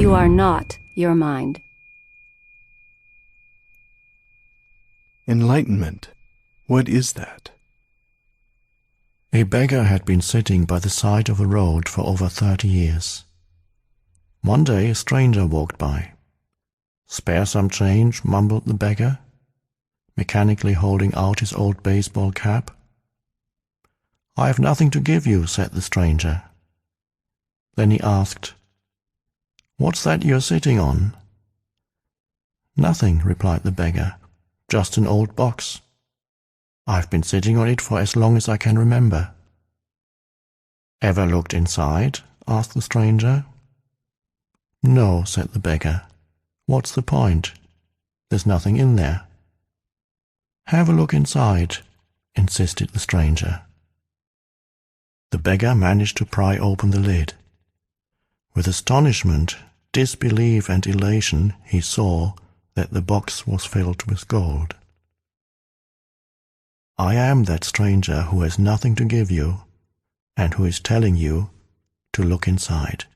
You are not your mind. Enlightenment. What is that? A beggar had been sitting by the side of a road for over 30 years. One day a stranger walked by. "Spare some change," mumbled the beggar, mechanically holding out his old baseball cap. "I have nothing to give you," said the stranger. Then he asked, "What's that you're sitting on?" "Nothing," replied the beggar, "just an old box. I've been sitting on it for as long as I can remember." "Ever looked inside?" asked the stranger. "No," said the beggar. "What's the point? There's nothing in there." "Have a look inside," insisted the stranger. The beggar managed to pry open the lid. With astonishment, disbelief, and elation, he saw that the box was filled with gold. I am that stranger who has nothing to give you, and who is telling you to look inside.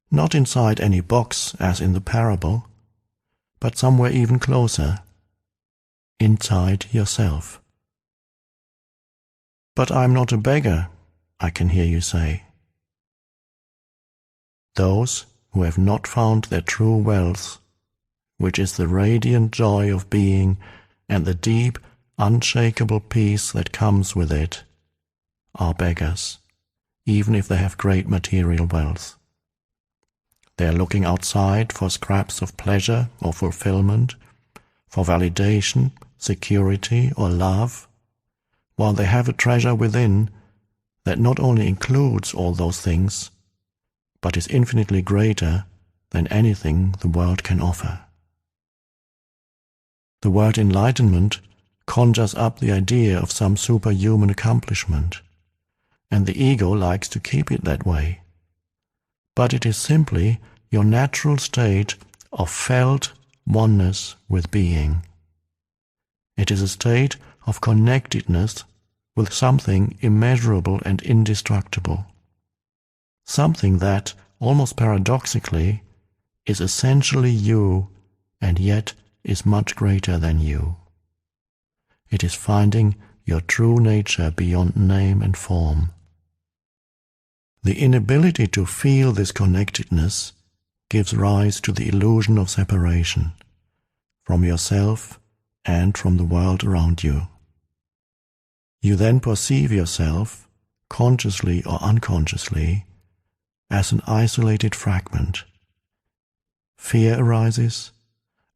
Not inside any box, as in the parable, but somewhere even closer, inside yourself. "But I'm not a beggar," I can hear you say. Those who have not found their true wealth, which is the radiant joy of being and the deep, unshakable peace that comes with it, are beggars, even if they have great material wealth. They are looking outside for scraps of pleasure or fulfillment, for validation, security, or love, while they have a treasure within that not only includes all those things, but is infinitely greater than anything the world can offer. The word enlightenment conjures up the idea of some superhuman accomplishment, and the ego likes to keep it that way. But it is simply your natural state of felt oneness with being. It is a state of connectedness with something immeasurable and indestructible, something that, almost paradoxically, is essentially you and yet is much greater than you. It is finding your true nature beyond name and form. The inability to feel this connectedness gives rise to the illusion of separation from yourself and from the world around you. You then perceive yourself, consciously or unconsciously, as an isolated fragment. Fear arises,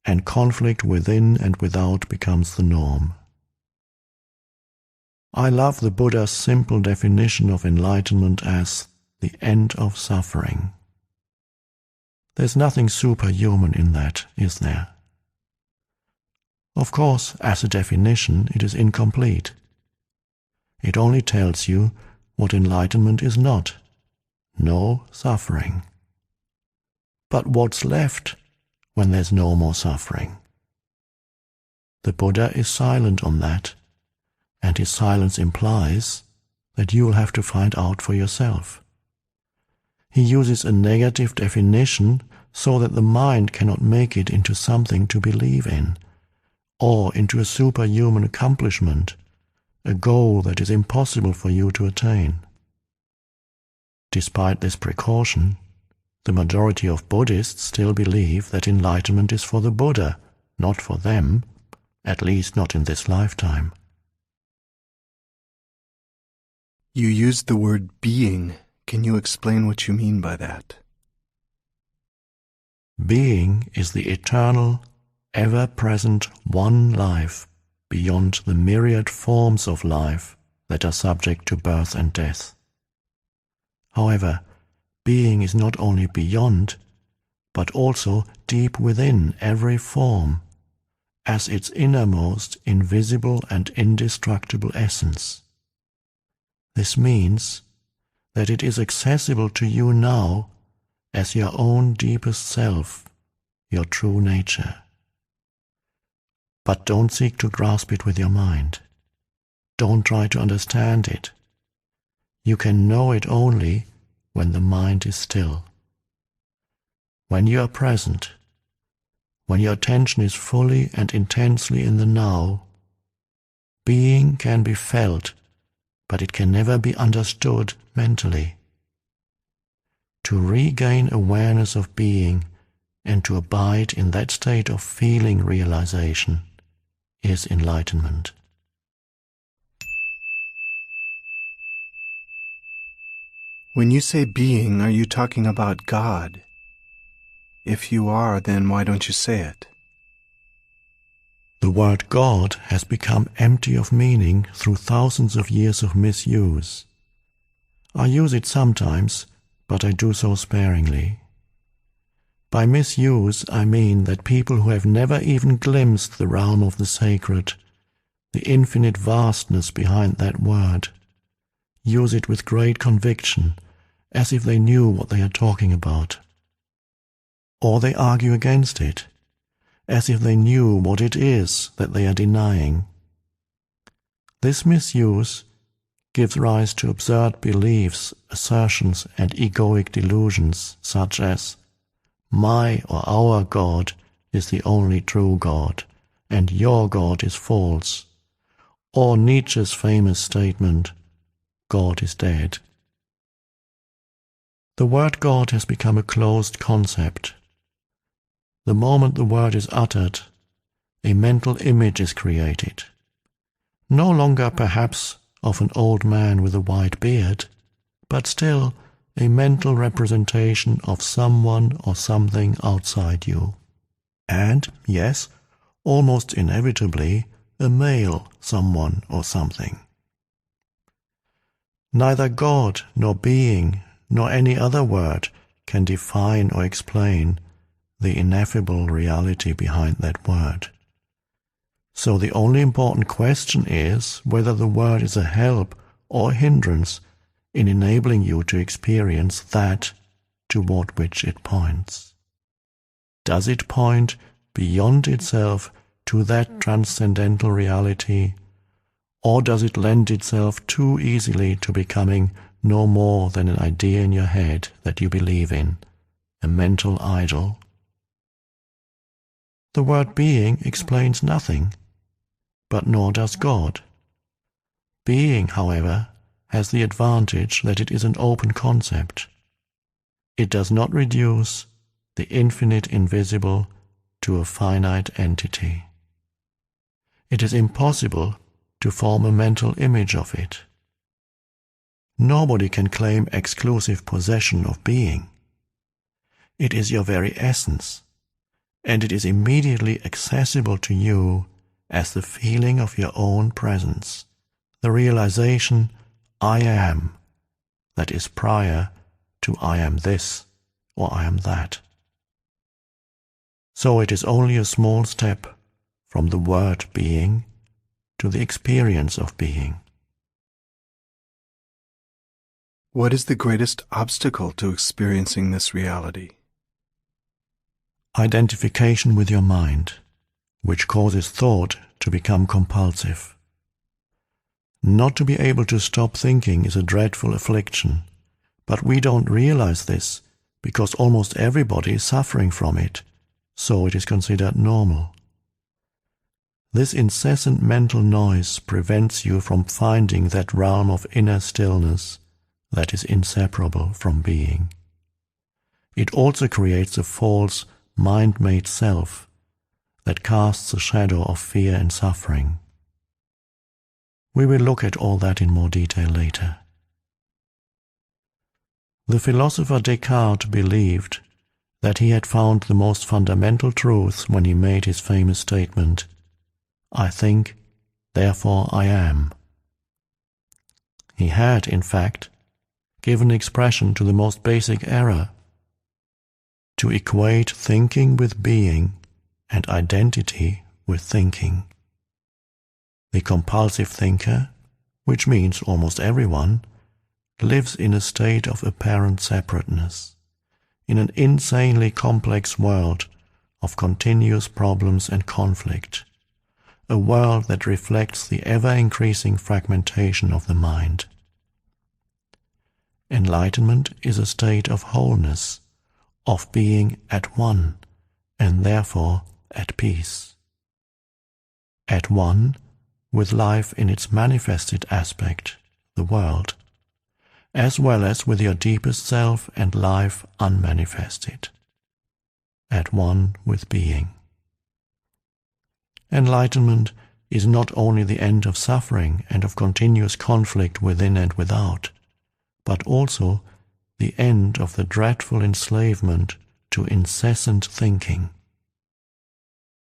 and conflict within and without becomes the norm. I love the Buddha's simple definition of enlightenment as the end of suffering. There's nothing superhuman in that, is there? Of course, as a definition, it is incomplete. It only tells you what enlightenment is not: no suffering. But what's left when there's no more suffering? The Buddha is silent on that, and his silence implies that you will have to find out for yourself. He uses a negative definition so that the mind cannot make it into something to believe in, or into a superhuman accomplishment, a goal that is impossible for you to attain. Despite this precaution, the majority of Buddhists still believe that enlightenment is for the Buddha, not for them, at least not in this lifetime. You used the word being. Can you explain what you mean by that? Being is the eternal, ever-present one life beyond the myriad forms of life that are subject to birth and death. However, being is not only beyond, but also deep within every form, as its innermost, invisible and indestructible essence. This means that it is accessible to you now as your own deepest self, your true nature. But don't seek to grasp it with your mind. Don't try to understand it. You can know it only when the mind is still. when you are present, when your attention is fully and intensely in the now, being can be felt, but it can never be understood mentally. To regain awareness of being and to abide in that state of feeling realization is enlightenment. When you say being, are you talking about God? If you are, then why don't you say it? The word God has become empty of meaning through thousands of years of misuse. I use it sometimes, but I do so sparingly. By misuse, I mean that people who have never even glimpsed the realm of the sacred, the infinite vastness behind that word, use it with great conviction, as if they knew what they are talking about. Or they argue against it, as if they knew what it is that they are denying. This misuse gives rise to absurd beliefs, assertions, and egoic delusions such as, my or our God is the only true God, and your God is false, or Nietzsche's famous statement, God is dead. The word God has become a closed concept. The moment the word is uttered, a mental image is created, no longer perhaps of an old man with a white beard, but still a mental representation of someone or something outside you. And, yes, almost inevitably, a male someone or something. Neither God nor being nor any other word can define or explain the ineffable reality behind that word. So the only important question is whether the word is a help or a hindrance in enabling you to experience that toward which it points. Does it point beyond itself to that transcendental reality, or does it lend itself too easily to becoming no more than an idea in your head that you believe in, a mental idol? The word being explains nothing, but nor does God. Being, however, has the advantage that it is an open concept. It does not reduce the infinite invisible to a finite entity. It is impossible to form a mental image of it. Nobody can claim exclusive possession of being. It is your very essence, and it is immediately accessible to you as the feeling of your own presence, the realization, I am, that is prior to I am this or I am that. So it is only a small step from the word being to the experience of being. What is the greatest obstacle to experiencing this reality? Identification with your mind, which causes thought to become compulsive. Not to be able to stop thinking is a dreadful affliction, but we don't realize this because almost everybody is suffering from it, so it is considered normal. This incessant mental noise prevents you from finding that realm of inner stillness that is inseparable from being. It also creates a false, mind-made self that casts a shadow of fear and suffering. We will look at all that in more detail later. The philosopher Descartes believed that he had found the most fundamental truth when he made his famous statement, I think, therefore I am. He had, in fact, given expression to the most basic error, to equate thinking with being and identity with thinking. The compulsive thinker, which means almost everyone, lives in a state of apparent separateness, in an insanely complex world of continuous problems and conflict, a world that reflects the ever-increasing fragmentation of the mind. Enlightenment is a state of wholeness, of being at one and therefore at peace. At one with life in its manifested aspect, the world, as well as with your deepest self and life unmanifested. At one with being. Enlightenment is not only the end of suffering and of continuous conflict within and without, but also the end of the dreadful enslavement to incessant thinking.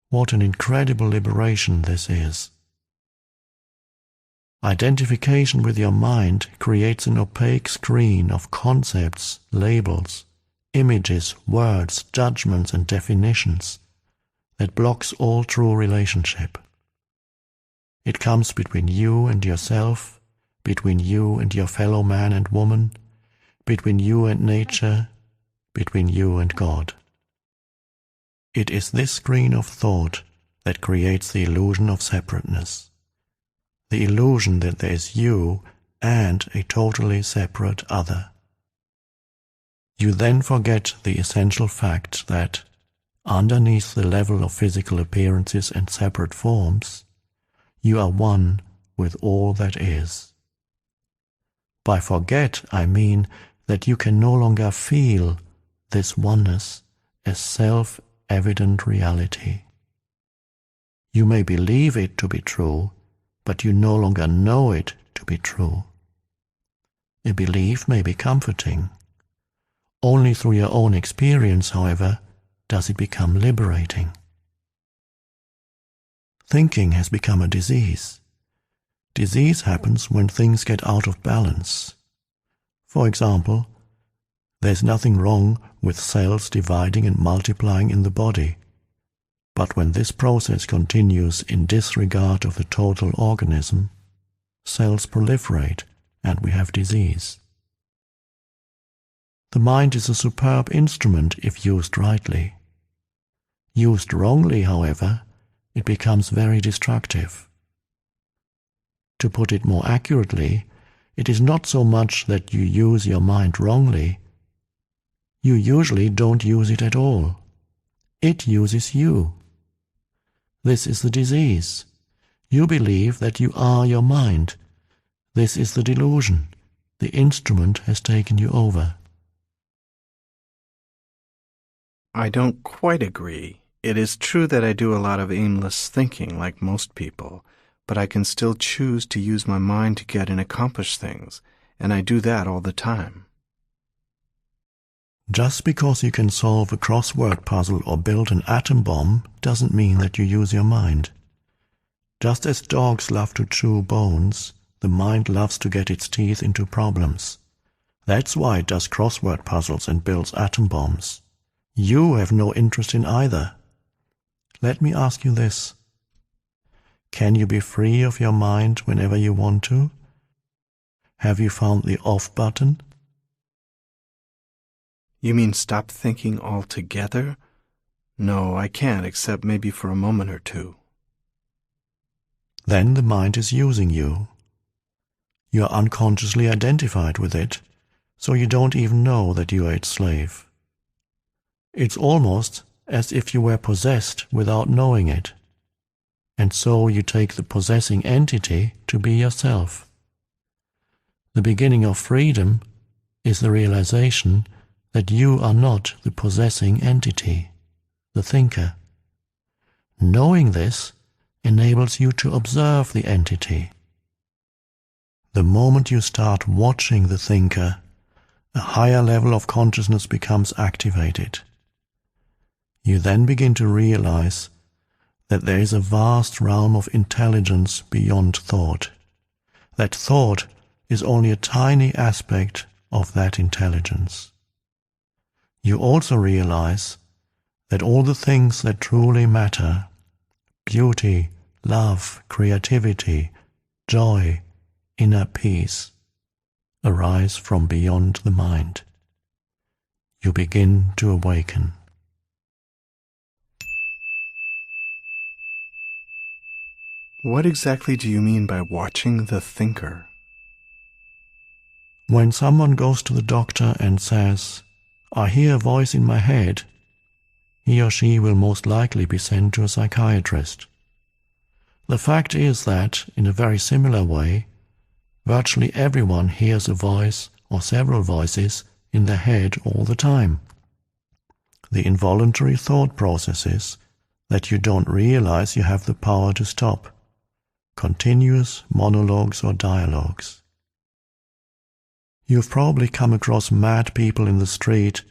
What an incredible liberation this is! Identification with your mind creates an opaque screen of concepts, labels, images, words, judgments, and definitions that blocks all true relationship. It comes between you and yourself, between you and your fellow man and woman, between you and nature, between you and God. It is this screen of thought that creates the illusion of separateness, the illusion that there is you and a totally separate other. You then forget the essential fact that, underneath the level of physical appearances and separate forms, you are one with all that is. By forget, I mean that you can no longer feel this oneness as self-evident reality. You may believe it to be true, but you no longer know it to be true. A belief may be comforting. Only through your own experience, however, does it become liberating. Thinking has become a disease. Disease happens when things get out of balance. For example, there's nothing wrong with cells dividing and multiplying in the body, but when this process continues in disregard of the total organism, cells proliferate and we have disease. The mind is a superb instrument if used rightly. Used wrongly, however, it becomes very destructive. To put it more accurately, it is not so much that you use your mind wrongly. You usually don't use it at all. It uses you. This is the disease. You believe that you are your mind. This is the delusion. The instrument has taken you over. I don't quite agree. It is true that I do a lot of aimless thinking like most people, but I can still choose to use my mind to get and accomplish things, and I do that all the time. Just because you can solve a crossword puzzle or build an atom bomb doesn't mean that you use your mind. Just as dogs love to chew bones, the mind loves to get its teeth into problems. That's why it does crossword puzzles and builds atom bombs. You have no interest in either. Let me ask you this. Can you be free of your mind whenever you want to? Have you found the off button? You mean stop thinking altogether? No, I can't, except maybe for a moment or two. Then the mind is using you. You are unconsciously identified with it, so you don't even know that you are its slave. It's almost as if you were possessed without knowing it, and so you take the possessing entity to be yourself. The beginning of freedom is the realization that you are not the possessing entity, the thinker. Knowing this enables you to observe the entity. The moment you start watching the thinker, a higher level of consciousness becomes activated. You then begin to realize that there is a vast realm of intelligence beyond thought, that thought is only a tiny aspect of that intelligence. You also realize that all the things that truly matter, beauty, love, creativity, joy, inner peace, arise from beyond the mind. You begin to awaken. What exactly do you mean by watching the thinker? When someone goes to the doctor and says, I hear a voice in my head, he or she will most likely be sent to a psychiatrist. The fact is that, in a very similar way, virtually everyone hears a voice or several voices in their head all the time. The involuntary thought processes that you don't realize you have the power to stop. Continuous monologues or dialogues. You've probably come across mad people in the street,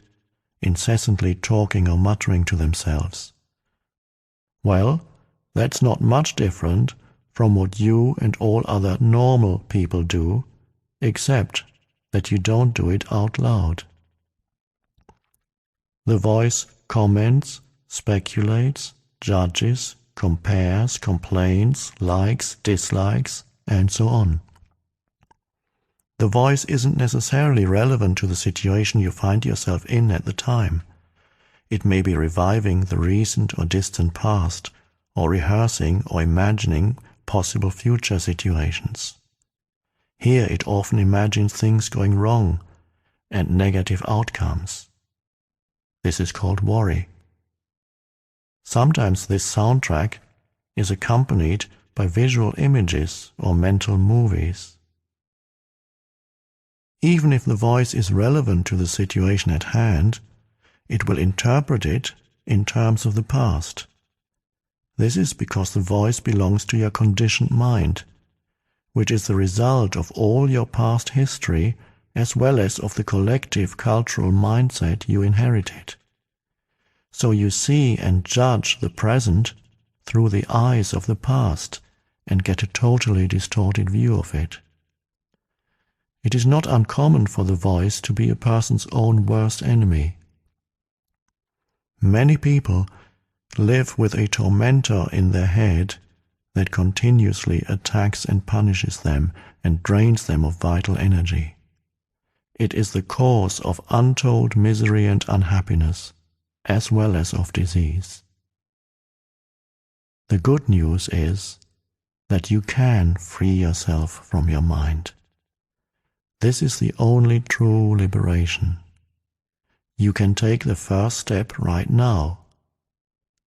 incessantly talking or muttering to themselves. Well, that's not much different from what you and all other normal people do, except that you don't do it out loud. The voice comments, speculates, judges, compares, complains, likes, dislikes, and so on. The voice isn't necessarily relevant to the situation you find yourself in at the time. It may be reviving the recent or distant past, or rehearsing or imagining possible future situations. Here it often imagines things going wrong and negative outcomes. This is called worry. Sometimes this soundtrack is accompanied by visual images or mental movies. Even if the voice is relevant to the situation at hand, it will interpret it in terms of the past. This is because the voice belongs to your conditioned mind, which is the result of all your past history as well as of the collective cultural mindset you inherited. So you see and judge the present through the eyes of the past and get a totally distorted view of it. It is not uncommon for the voice to be a person's own worst enemy. Many people live with a tormentor in their head that continuously attacks and punishes them and drains them of vital energy. It is the cause of untold misery and unhappiness, as well as of disease. The good news is that you can free yourself from your mind. This is the only true liberation. You can take the first step right now.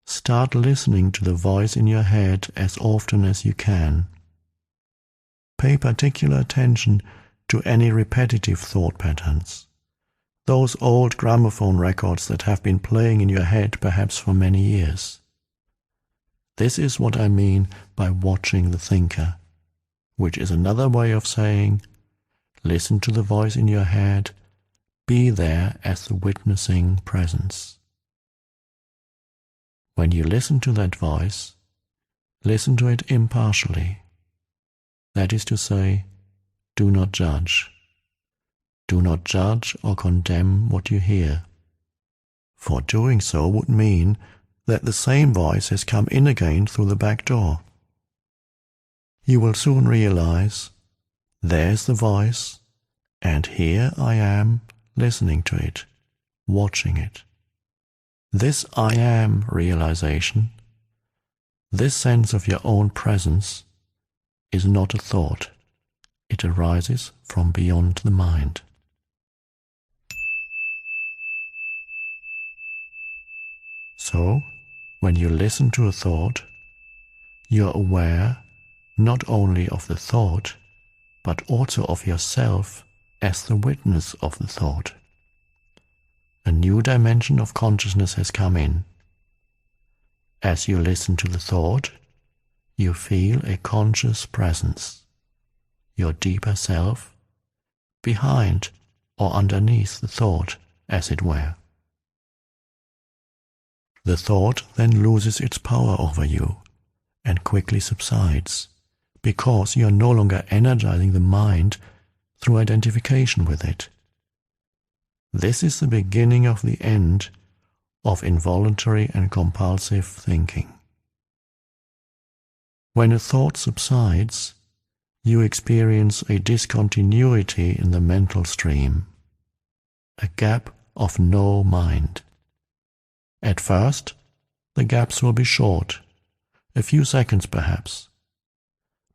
Start listening to the voice in your head as often as you can. Pay particular attention to any repetitive thought patterns, those old gramophone records that have been playing in your head perhaps for many years. This is what I mean by watching the thinker, which is another way of saying, listen to the voice in your head, be there as the witnessing presence. When you listen to that voice, listen to it impartially. That is to say, do not judge. Do not judge or condemn what you hear. For doing so would mean that the same voice has come in again through the back door. You will soon realize, there's the voice, and here I am listening to it, watching it. This I am realization, this sense of your own presence, is not a thought. It arises from beyond the mind. So, when you listen to a thought, you're aware not only of the thought, but also of yourself as the witness of the thought. A new dimension of consciousness has come in. As you listen to the thought, you feel a conscious presence, your deeper self, behind or underneath the thought, as it were. The thought then loses its power over you and quickly subsides, because you are no longer energizing the mind through identification with it. This is the beginning of the end of involuntary and compulsive thinking. When a thought subsides, you experience a discontinuity in the mental stream, a gap of no mind. At first, the gaps will be short, a few seconds perhaps,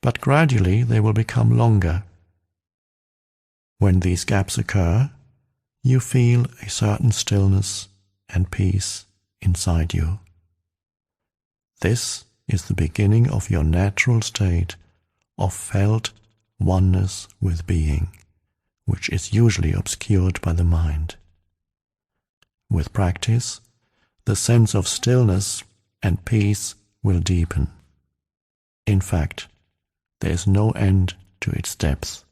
but gradually they will become longer. When these gaps occur, you feel a certain stillness and peace inside you. This is the beginning of your natural state of felt oneness with being, which is usually obscured by the mind. With practice, the sense of stillness and peace will deepen. In fact, there is no end to its depth.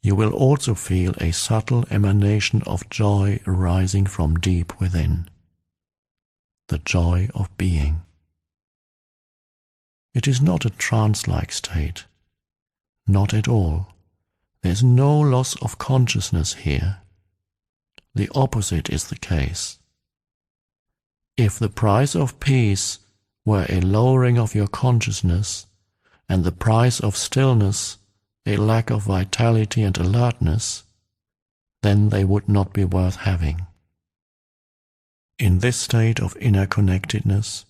You will also feel a subtle emanation of joy arising from deep within, the joy of being. It is not a trance-like state, not at all. There is no loss of consciousness here. The opposite is the case. If the price of peace were a lowering of your consciousness, and the price of stillness a lack of vitality and alertness, then they would not be worth having. In this state of inner connectedness,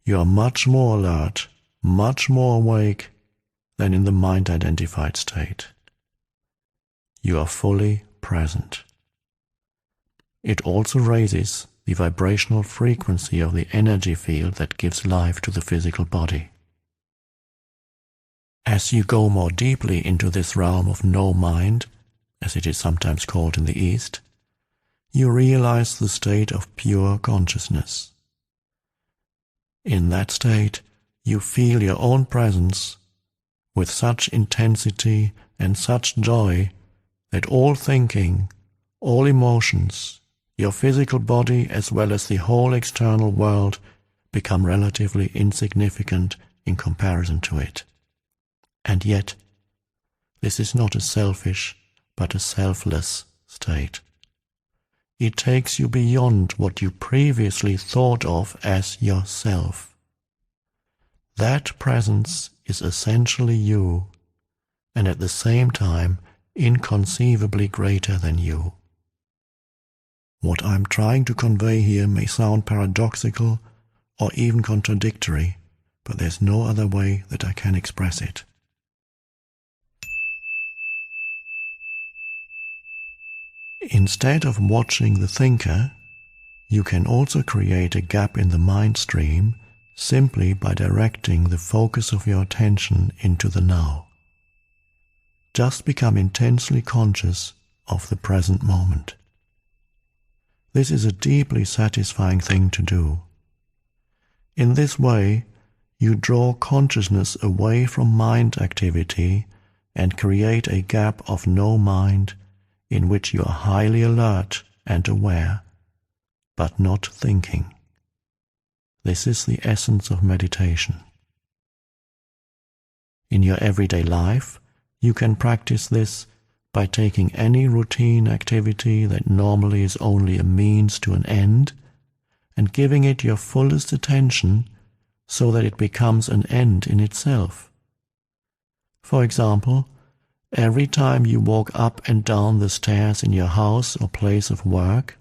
you are much more alert, much more awake than in the mind-identified state. You are fully present. It also raises the vibrational frequency of the energy field that gives life to the physical body. As you go more deeply into this realm of no mind, as it is sometimes called in the East, you realize the state of pure consciousness. In that state, you feel your own presence with such intensity and such joy that all thinking, all emotions, your physical body as well as the whole external world become relatively insignificant in comparison to it. And yet, this is not a selfish, but a selfless state. It takes you beyond what you previously thought of as yourself. That presence is essentially you, and at the same time inconceivably greater than you. What I'm trying to convey here may sound paradoxical or even contradictory, but there's no other way that I can express it. Instead of watching the thinker, you can also create a gap in the mind stream simply by directing the focus of your attention into the now. Just become intensely conscious of the present moment. This is a deeply satisfying thing to do. In this way, you draw consciousness away from mind activity and create a gap of no mind in which you are highly alert and aware, but not thinking. This is the essence of meditation. In your everyday life, you can practice this by taking any routine activity that normally is only a means to an end and giving it your fullest attention so that it becomes an end in itself. For example, every time you walk up and down the stairs in your house or place of work,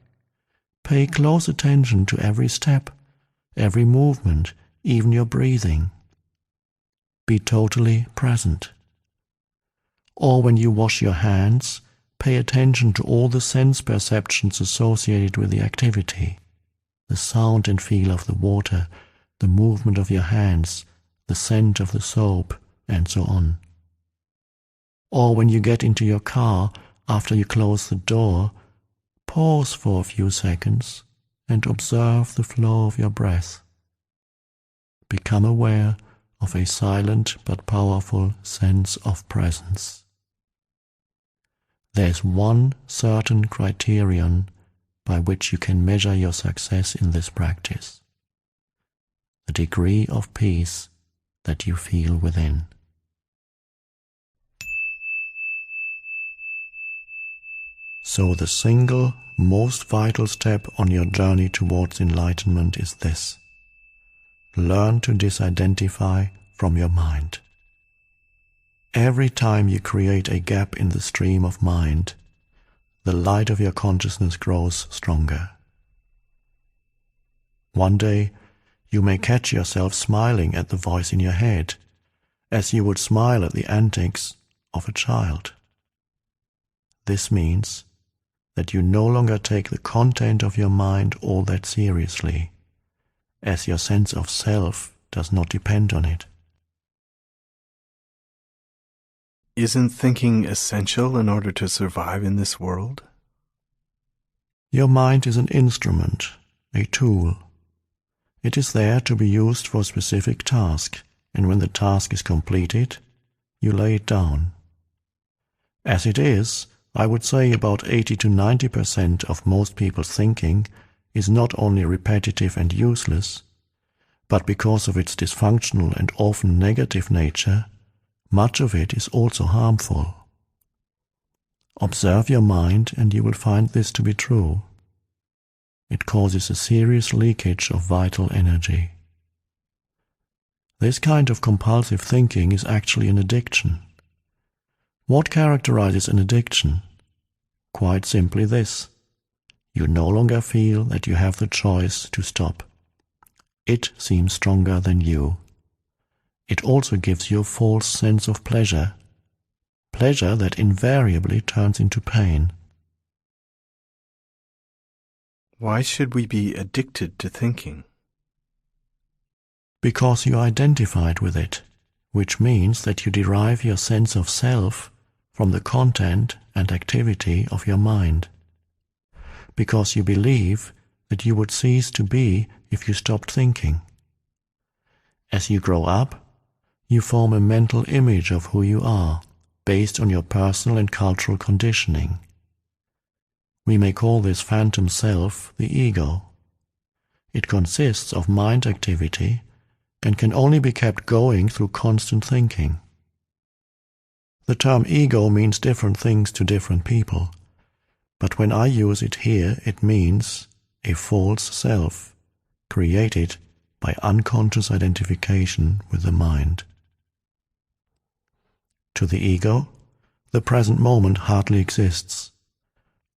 pay close attention to every step, every movement, even your breathing. Be totally present. Or when you wash your hands, pay attention to all the sense perceptions associated with the activity, the sound and feel of the water, the movement of your hands, the scent of the soap, and so on. Or when you get into your car after you close the door, pause for a few seconds and observe the flow of your breath. Become aware of a silent but powerful sense of presence. There's one certain criterion by which you can measure your success in this practice: the degree of peace that you feel within. So the single, most vital step on your journey towards enlightenment is this: learn to disidentify from your mind. Every time you create a gap in the stream of mind, the light of your consciousness grows stronger. One day, you may catch yourself smiling at the voice in your head, as you would smile at the antics of a child. This means that you no longer take the content of your mind all that seriously, as your sense of self does not depend on it. Isn't thinking essential in order to survive in this world? Your mind is an instrument, a tool. It is there to be used for a specific task, and when the task is completed, you lay it down. As it is, I would say about 80 to 90% of most people's thinking is not only repetitive and useless, but because of its dysfunctional and often negative nature, much of it is also harmful. Observe your mind and you will find this to be true. It causes a serious leakage of vital energy. This kind of compulsive thinking is actually an addiction. What characterizes an addiction? Quite simply this: you no longer feel that you have the choice to stop. It seems stronger than you. It also gives you a false sense of pleasure that invariably turns into pain. Why should we be addicted to thinking? Because you identified with it, which means that you derive your sense of self from the content and activity of your mind. Because you believe that you would cease to be if you stopped thinking. As you grow up, you form a mental image of who you are, based on your personal and cultural conditioning. We may call this phantom self the ego. It consists of mind activity and can only be kept going through constant thinking. The term ego means different things to different people, but when I use it here, it means a false self, created by unconscious identification with the mind. To the ego, the present moment hardly exists.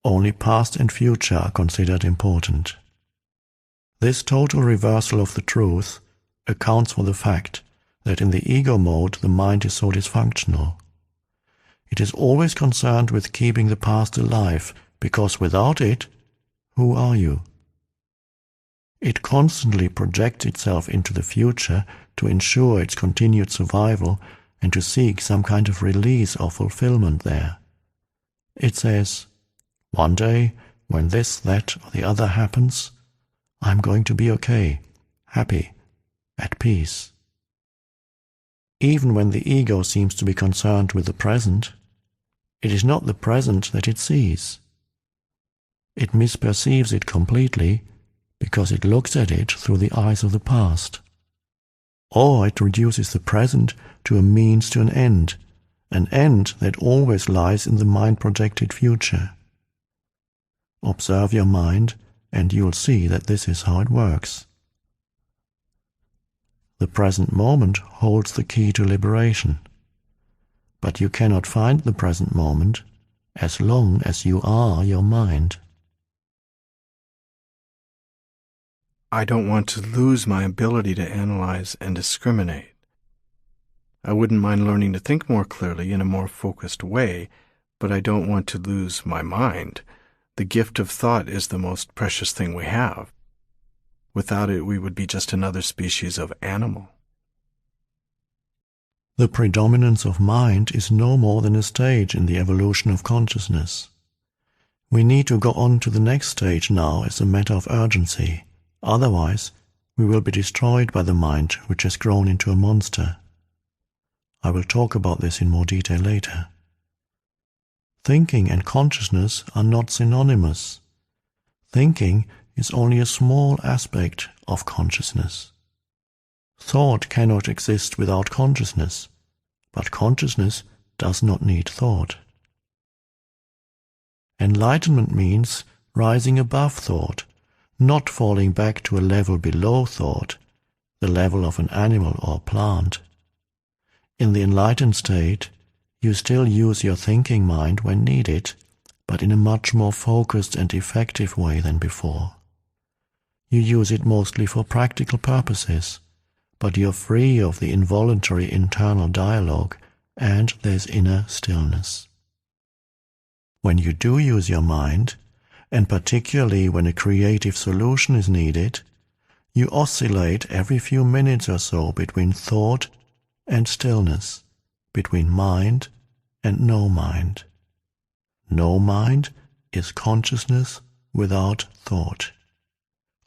Only past and future are considered important. This total reversal of the truth accounts for the fact that in the ego mode the mind is so dysfunctional. It is always concerned with keeping the past alive, because without it, who are you? It constantly projects itself into the future to ensure its continued survival and to seek some kind of release or fulfillment there. It says, one day, when this, that, or the other happens, I'm going to be okay, happy, at peace. Even when the ego seems to be concerned with the present, it is not the present that it sees. It misperceives it completely because it looks at it through the eyes of the past. Or it reduces the present to a means to an end that always lies in the mind-projected future. Observe your mind, and you'll see that this is how it works. The present moment holds the key to liberation, but you cannot find the present moment as long as you are your mind. I don't want to lose my ability to analyze and discriminate. I wouldn't mind learning to think more clearly in a more focused way, but I don't want to lose my mind. The gift of thought is the most precious thing we have. Without it, we would be just another species of animal. The predominance of mind is no more than a stage in the evolution of consciousness. We need to go on to the next stage now as a matter of urgency. Otherwise, we will be destroyed by the mind which has grown into a monster. I will talk about this in more detail later. Thinking and consciousness are not synonymous. Thinking is only a small aspect of consciousness. Thought cannot exist without consciousness, but consciousness does not need thought. Enlightenment means rising above thought, not falling back to a level below thought, the level of an animal or plant. In the enlightened state, you still use your thinking mind when needed, but in a much more focused and effective way than before. You use it mostly for practical purposes, but you're free of the involuntary internal dialogue, and there's inner stillness. When you do use your mind, and particularly when a creative solution is needed, you oscillate every few minutes or so between thought and stillness, between mind and no mind. No mind is consciousness without thought.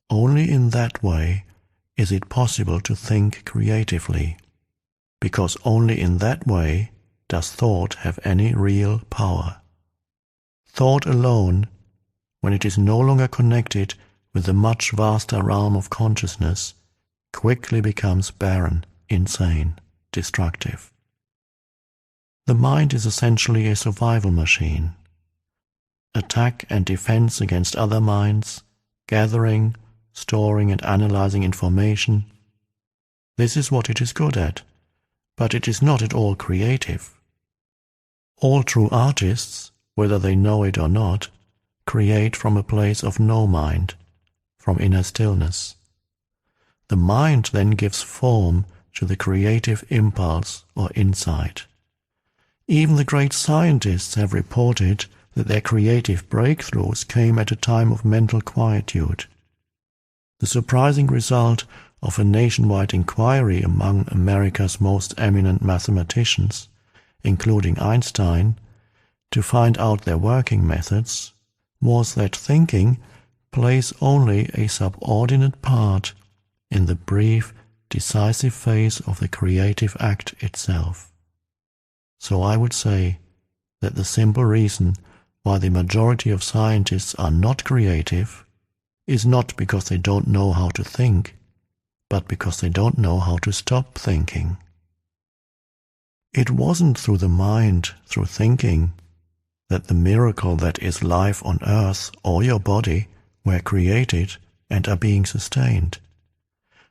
Only in that way is it possible to think creatively, because only in that way does thought have any real power. Thought alone, when it is no longer connected with the much vaster realm of consciousness, quickly becomes barren, insane, destructive. The mind is essentially a survival machine. Attack and defense against other minds, gathering, storing and analyzing information. This is what it is good at, but it is not at all creative. All true artists, whether they know it or not, create from a place of no mind, from inner stillness. The mind then gives form to the creative impulse or insight. Even the great scientists have reported that their creative breakthroughs came at a time of mental quietude. The surprising result of a nationwide inquiry among America's most eminent mathematicians, including Einstein, to find out their working methods, was that thinking plays only a subordinate part in the brief, decisive phase of the creative act itself. So I would say that the simple reason why the majority of scientists are not creative is not because they don't know how to think, but because they don't know how to stop thinking. It wasn't through the mind, through thinking, that the miracle that is life on earth or your body were created and are being sustained.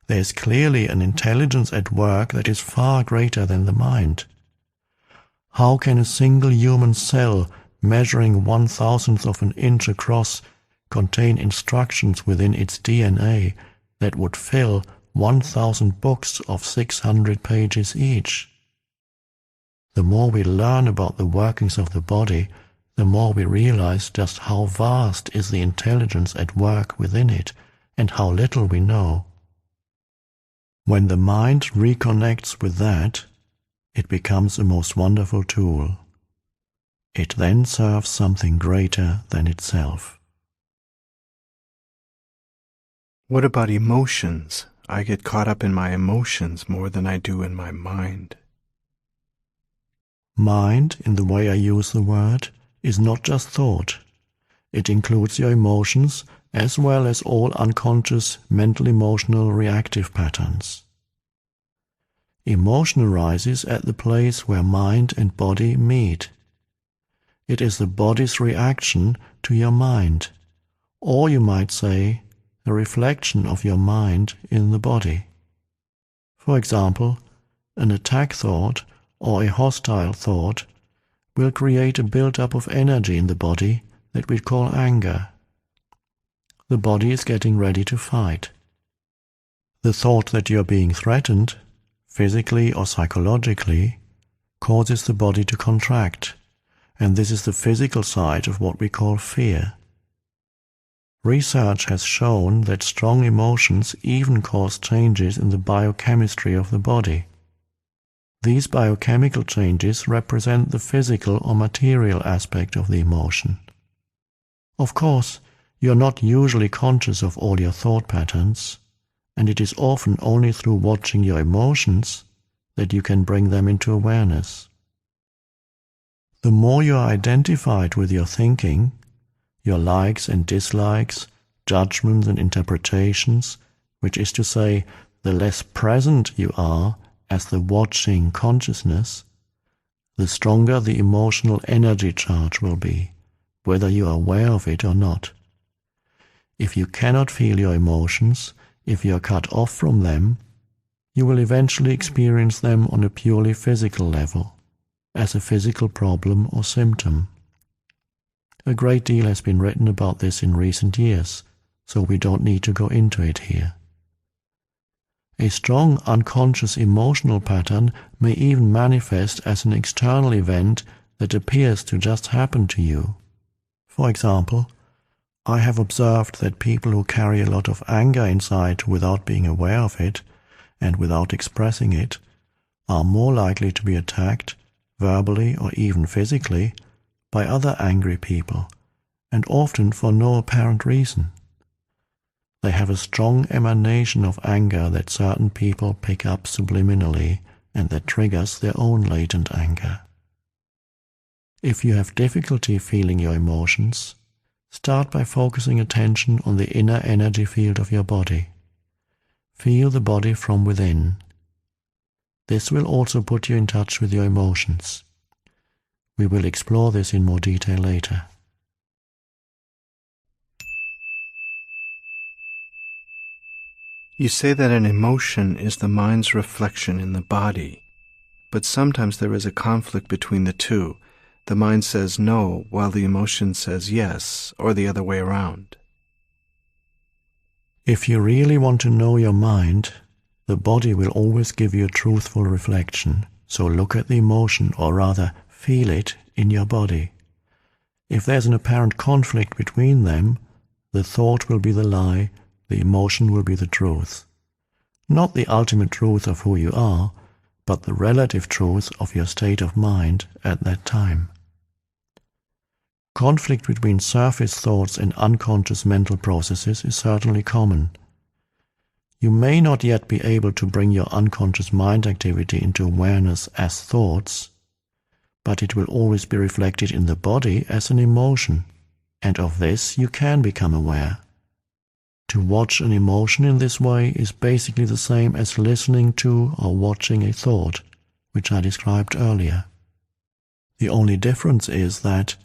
There is clearly an intelligence at work that is far greater than the mind. How can a single human cell measuring 1/1000th of an inch across contain instructions within its DNA that would fill 1,000 books of 600 pages each? The more we learn about the workings of the body, the more we realize just how vast is the intelligence at work within it and how little we know. When the mind reconnects with that, it becomes a most wonderful tool. It then serves something greater than itself. What about emotions? I get caught up in my emotions more than I do in my mind. Mind, in the way I use the word, is not just thought. It includes your emotions as well as all unconscious mental-emotional reactive patterns. Emotion arises at the place where mind and body meet. It is the body's reaction to your mind, or you might say, a reflection of your mind in the body. For example, an attack thought or a hostile thought will create a build-up of energy in the body that we call anger. The body is getting ready to fight. The thought that you are being threatened, physically or psychologically, causes the body to contract, and this is the physical side of what we call fear. Research has shown that strong emotions even cause changes in the biochemistry of the body. These biochemical changes represent the physical or material aspect of the emotion. Of course, you are not usually conscious of all your thought patterns, and it is often only through watching your emotions that you can bring them into awareness. The more you are identified with your thinking, your likes and dislikes, judgments and interpretations, which is to say, the less present you are as the watching consciousness, the stronger the emotional energy charge will be, whether you are aware of it or not. If you cannot feel your emotions, if you are cut off from them, you will eventually experience them on a purely physical level, as a physical problem or symptom. A great deal has been written about this in recent years, so we don't need to go into it here. A strong unconscious emotional pattern may even manifest as an external event that appears to just happen to you. For example, I have observed that people who carry a lot of anger inside without being aware of it and without expressing it are more likely to be attacked, verbally or even physically, by other angry people, and often for no apparent reason. They have a strong emanation of anger that certain people pick up subliminally and that triggers their own latent anger. If you have difficulty feeling your emotions, start by focusing attention on the inner energy field of your body. Feel the body from within. This will also put you in touch with your emotions. We will explore this in more detail later. You say that an emotion is the mind's reflection in the body, but sometimes there is a conflict between the two. The mind says no, while the emotion says yes, or the other way around. If you really want to know your mind, the body will always give you a truthful reflection, so look at the emotion, or rather, feel it in your body. If there's an apparent conflict between them, the thought will be the lie, the emotion will be the truth. Not the ultimate truth of who you are, but the relative truth of your state of mind at that time. Conflict between surface thoughts and unconscious mental processes is certainly common. You may not yet be able to bring your unconscious mind activity into awareness as thoughts, but it will always be reflected in the body as an emotion, and of this you can become aware. To watch an emotion in this way is basically the same as listening to or watching a thought, which I described earlier. The only difference is that,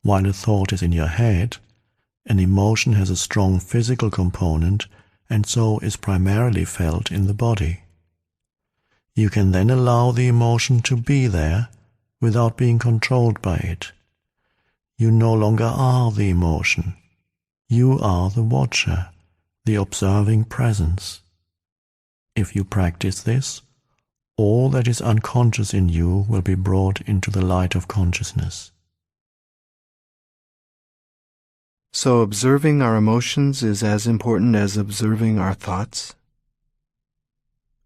while a thought is in your head, an emotion has a strong physical component and so is primarily felt in the body. You can then allow the emotion to be there without being controlled by it. You no longer are the emotion. You are the watcher, the observing presence. If you practice this, all that is unconscious in you will be brought into the light of consciousness. So observing our emotions is as important as observing our thoughts?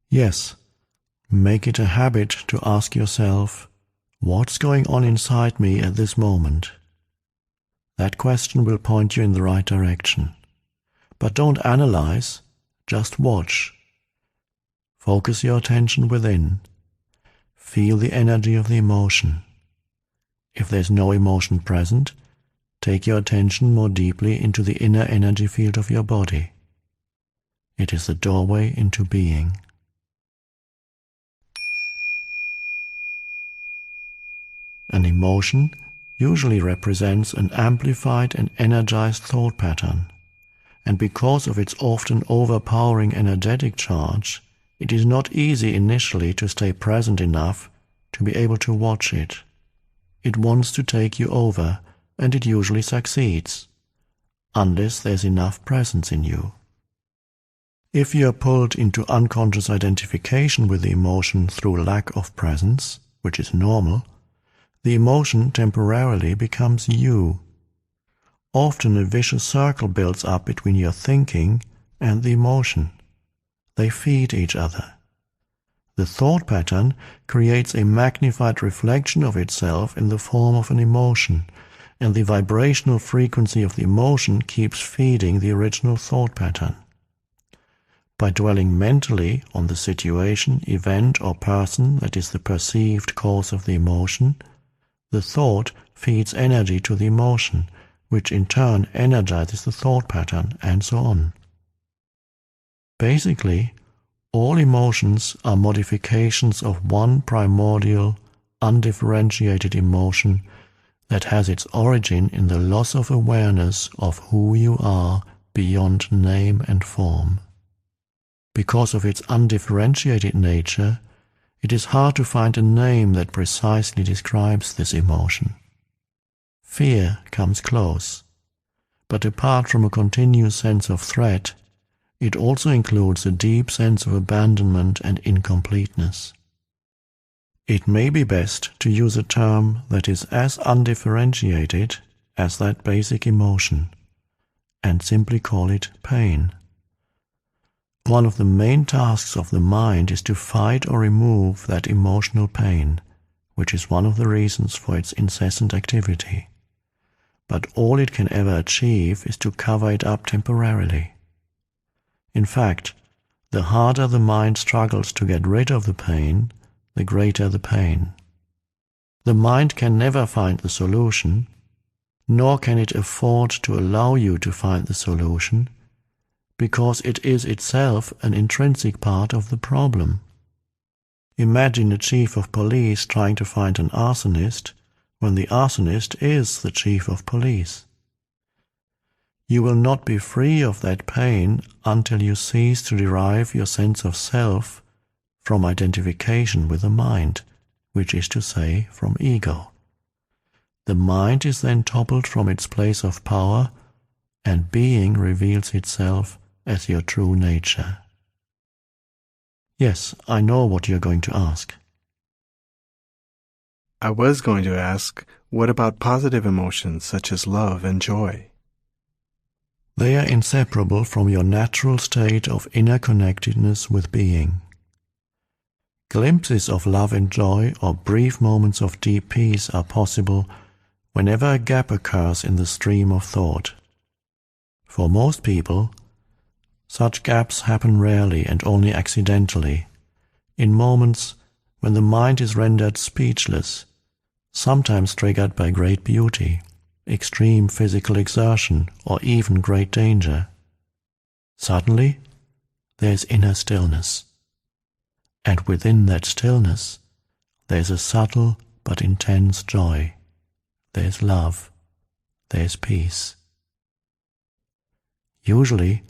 Yes. Make it a habit to ask yourself, what's going on inside me at this moment? That question will point you in the right direction. But don't analyze, just watch. Focus your attention within. Feel the energy of the emotion. If there's no emotion present, take your attention more deeply into the inner energy field of your body. It is the doorway into being. An emotion usually represents an amplified and energized thought pattern, and because of its often overpowering energetic charge, it is not easy initially to stay present enough to be able to watch it. It wants to take you over, and it usually succeeds, unless there's enough presence in you. If you are pulled into unconscious identification with the emotion through lack of presence, which is normal, the emotion temporarily becomes you. Often a vicious circle builds up between your thinking and the emotion. They feed each other. The thought pattern creates a magnified reflection of itself in the form of an emotion, and the vibrational frequency of the emotion keeps feeding the original thought pattern. By dwelling mentally on the situation, event, or person that is the perceived cause of the emotion, the thought feeds energy to the emotion, which in turn energizes the thought pattern, and so on. Basically, all emotions are modifications of one primordial, undifferentiated emotion that has its origin in the loss of awareness of who you are beyond name and form. Because of its undifferentiated nature, it is hard to find a name that precisely describes this emotion. Fear comes close, but apart from a continuous sense of threat, it also includes a deep sense of abandonment and incompleteness. It may be best to use a term that is as undifferentiated as that basic emotion, and simply call it pain. One of the main tasks of the mind is to fight or remove that emotional pain, which is one of the reasons for its incessant activity. But all it can ever achieve is to cover it up temporarily. In fact, the harder the mind struggles to get rid of the pain, the greater the pain. The mind can never find the solution, nor can it afford to allow you to find the solution, because it is itself an intrinsic part of the problem. Imagine a chief of police trying to find an arsonist when the arsonist is the chief of police. You will not be free of that pain until you cease to derive your sense of self from identification with the mind, which is to say, from ego. The mind is then toppled from its place of power, and being reveals itself as your true nature. Yes, I know what you're going to ask. I was going to ask, what about positive emotions such as love and joy? They are inseparable from your natural state of inner connectedness with being. Glimpses of love and joy or brief moments of deep peace are possible whenever a gap occurs in the stream of thought. For most people, such gaps happen rarely and only accidentally, in moments when the mind is rendered speechless, sometimes triggered by great beauty, extreme physical exertion, or even great danger. Suddenly, there is inner stillness. And within that stillness, there is a subtle but intense joy. There is love. There is peace. Usually,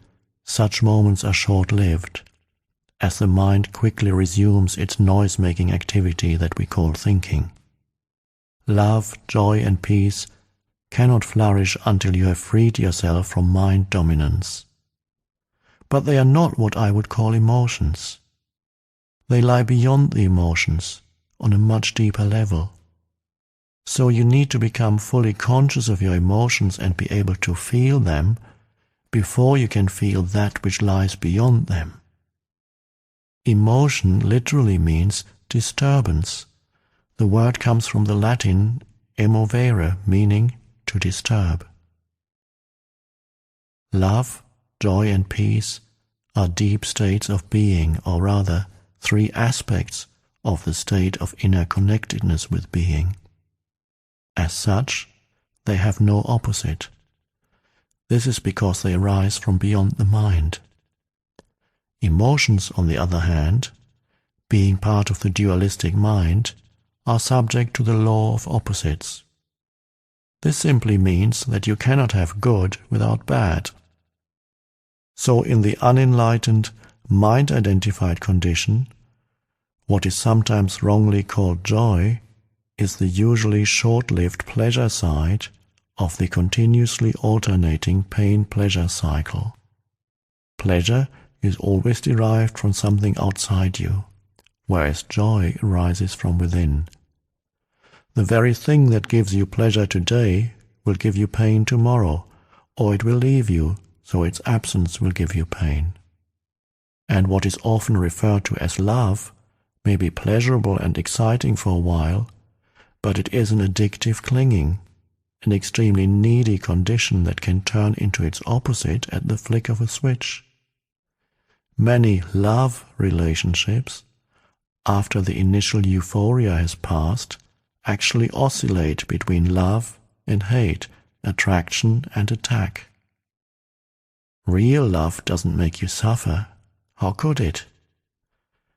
such moments are short-lived, as the mind quickly resumes its noise-making activity that we call thinking. Love, joy, and peace cannot flourish until you have freed yourself from mind dominance. But they are not what I would call emotions. They lie beyond the emotions, on a much deeper level. So you need to become fully conscious of your emotions and be able to feel them before you can feel that which lies beyond them. Emotion literally means disturbance. The word comes from the Latin emovere, meaning to disturb. Love, joy, and peace are deep states of being, or rather, three aspects of the state of inner connectedness with being. As such, they have no opposite. This is because they arise from beyond the mind. Emotions, on the other hand, being part of the dualistic mind, are subject to the law of opposites. This simply means that you cannot have good without bad. So in the unenlightened, mind-identified condition, what is sometimes wrongly called joy is the usually short-lived pleasure side of the continuously alternating pain-pleasure cycle. Pleasure is always derived from something outside you, whereas joy arises from within. The very thing that gives you pleasure today will give you pain tomorrow, or it will leave you, so its absence will give you pain. And what is often referred to as love may be pleasurable and exciting for a while, but it is an addictive clinging, an extremely needy condition that can turn into its opposite at the flick of a switch. Many love relationships, after the initial euphoria has passed, actually oscillate between love and hate, attraction and attack. Real love doesn't make you suffer. How could it?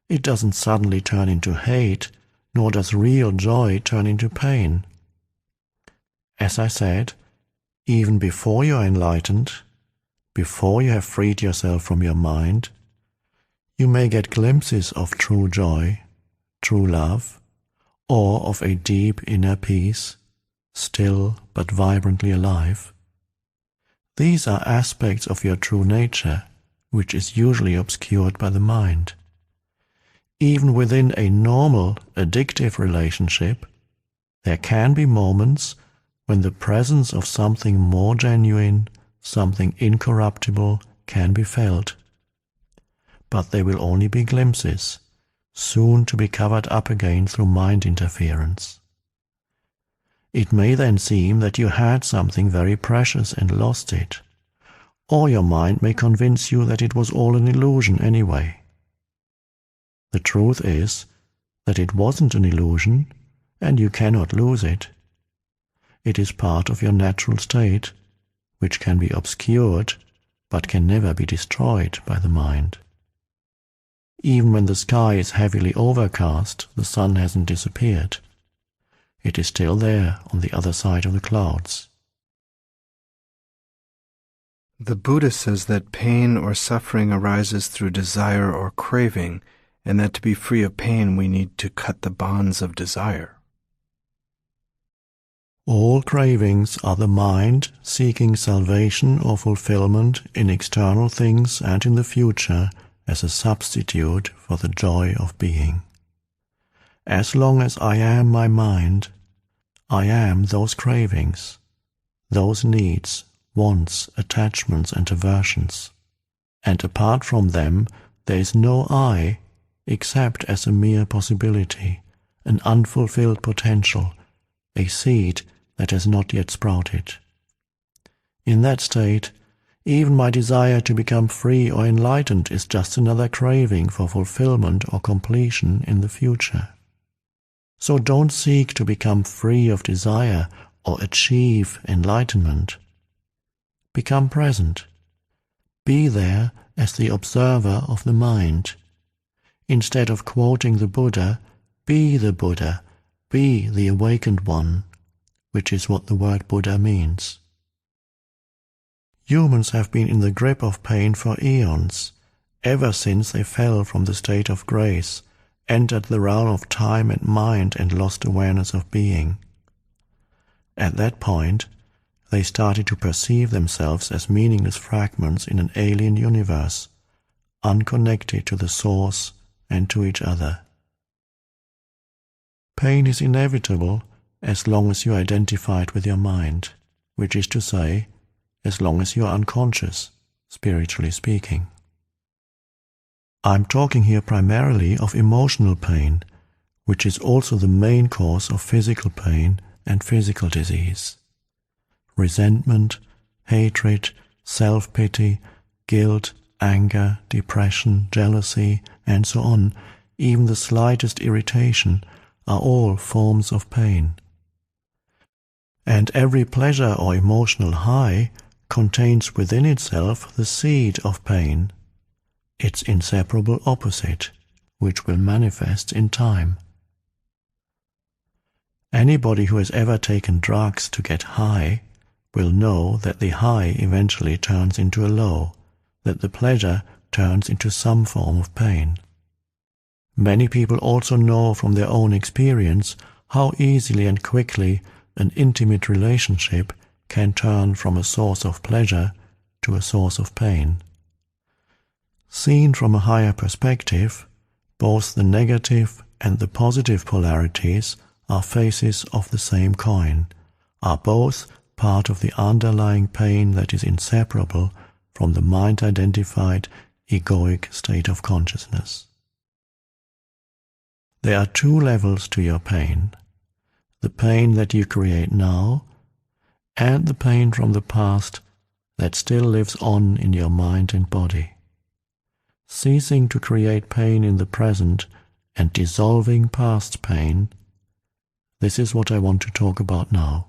It doesn't suddenly turn into hate, nor does real joy turn into pain. As I said, even before you are enlightened, before you have freed yourself from your mind, you may get glimpses of true joy, true love, or of a deep inner peace, still but vibrantly alive. These are aspects of your true nature, which is usually obscured by the mind. Even within a normal, addictive relationship, there can be moments when the presence of something more genuine, something incorruptible, can be felt. But they will only be glimpses, soon to be covered up again through mind interference. It may then seem that you had something very precious and lost it, or your mind may convince you that it was all an illusion anyway. The truth is that it wasn't an illusion, and you cannot lose it. It is part of your natural state, which can be obscured, but can never be destroyed by the mind. Even when the sky is heavily overcast, the sun hasn't disappeared. It is still there on the other side of the clouds. The Buddha says that pain or suffering arises through desire or craving, and that to be free of pain we need to cut the bonds of desire. All cravings are the mind seeking salvation or fulfillment in external things and in the future as a substitute for the joy of being. As long as I am my mind, I am those cravings, those needs, wants, attachments and aversions, and apart from them there is no I except as a mere possibility, an unfulfilled potential, a seed that has not yet sprouted. In that state, even my desire to become free or enlightened is just another craving for fulfillment or completion in the future. So don't seek to become free of desire or achieve enlightenment. Become present. Be there as the observer of the mind. Instead of quoting the Buddha, be the awakened one, which is what the word Buddha means. Humans have been in the grip of pain for eons, ever since they fell from the state of grace, entered the realm of time and mind and lost awareness of being. At that point, they started to perceive themselves as meaningless fragments in an alien universe, unconnected to the source and to each other. Pain is inevitable as long as you identify it with your mind, which is to say, as long as you are unconscious, spiritually speaking. I'm talking here primarily of emotional pain, which is also the main cause of physical pain and physical disease. Resentment, hatred, self-pity, guilt, anger, depression, jealousy, and so on, even the slightest irritation, are all forms of pain. And every pleasure or emotional high contains within itself the seed of pain, its inseparable opposite, which will manifest in time. Anybody who has ever taken drugs to get high will know that the high eventually turns into a low, that the pleasure turns into some form of pain. Many people also know from their own experience how easily and quickly an intimate relationship can turn from a source of pleasure to a source of pain. Seen from a higher perspective, both the negative and the positive polarities are faces of the same coin, are both part of the underlying pain that is inseparable from the mind-identified egoic state of consciousness. There are two levels to your pain: the pain that you create now and the pain from the past that still lives on in your mind and body. Ceasing to create pain in the present and dissolving past pain, this is what I want to talk about now.